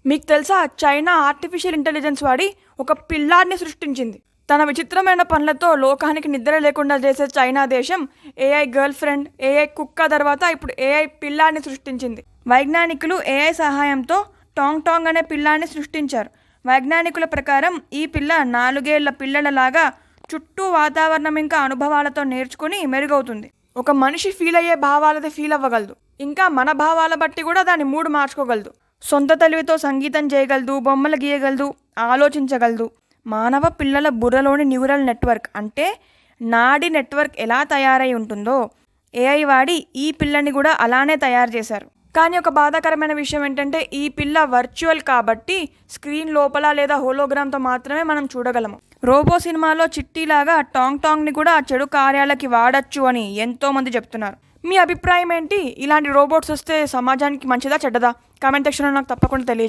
మీకు తెలుసా, China artificial intelligence వాడి ఒక పిల్లాడిని సృష్టించింది. తన విచిత్రమైన పనులతో లోకానికి నిద్ర లేకుండా చేసే చైనా దేశం ఏఐ గర్ల్ ఫ్రెండ్, ఏఐ కుక్క తర్వాత ఇప్పుడు ఏఐ పిల్లాడిని సృష్టించింది. వైజ్ఞానికులు ఏఐ సహాయంతో టాంగ్ టాంగ్ అనే పిల్లాడిని సృష్టించారు. వైజ్ఞానికుల ప్రకారం ఈ పిల్ల 4 ఏళ్ల పిల్లలలాగా చుట్టూ వాతావరణం ఇంకా అనుభవాలతో నేర్చుకుని మెరుగవుతుంది. ఒక మనిషి ఫీల్ అయ్యే భావాలది ఫీల్ అవ్వగలదు, ఇంకా మన భావాల బట్టి కూడా దాని మూడు మార్చుకోగలదు. సొంత తెలివితో సంగీతం చేయగలదు, బొమ్మలు గీయగలదు, ఆలోచించగలదు. మానవ పిల్లల బుర్రలోని న్యూరల్ నెట్వర్క్ అంటే నాడి నెట్వర్క్ ఎలా తయారై ఉంటుందో ఏఐ వాడి ఈ పిల్లని కూడా అలానే తయారు చేశారు. కానీ ఒక బాధాకరమైన విషయం ఏంటంటే ఈ పిల్ల వర్చువల్ కాబట్టి స్క్రీన్ లోపల లేదా హోలోగ్రామ్తో మాత్రమే మనం చూడగలము. రోబో సినిమాలో చిట్టీలాగా టాంగ్ టాంగ్ని కూడా ఆ చెడు కార్యాలకి వాడచ్చు అని ఎంతోమంది చెప్తున్నారు. మీ అభిప్రాయం ఏంటి? ఇలాంటి రోబోట్స్ వస్తే సమాజానికి మంచిదా చెడ్డదా? కామెంట్ సెక్షన్లో నాకు తప్పకుండా తెలియజేయండి.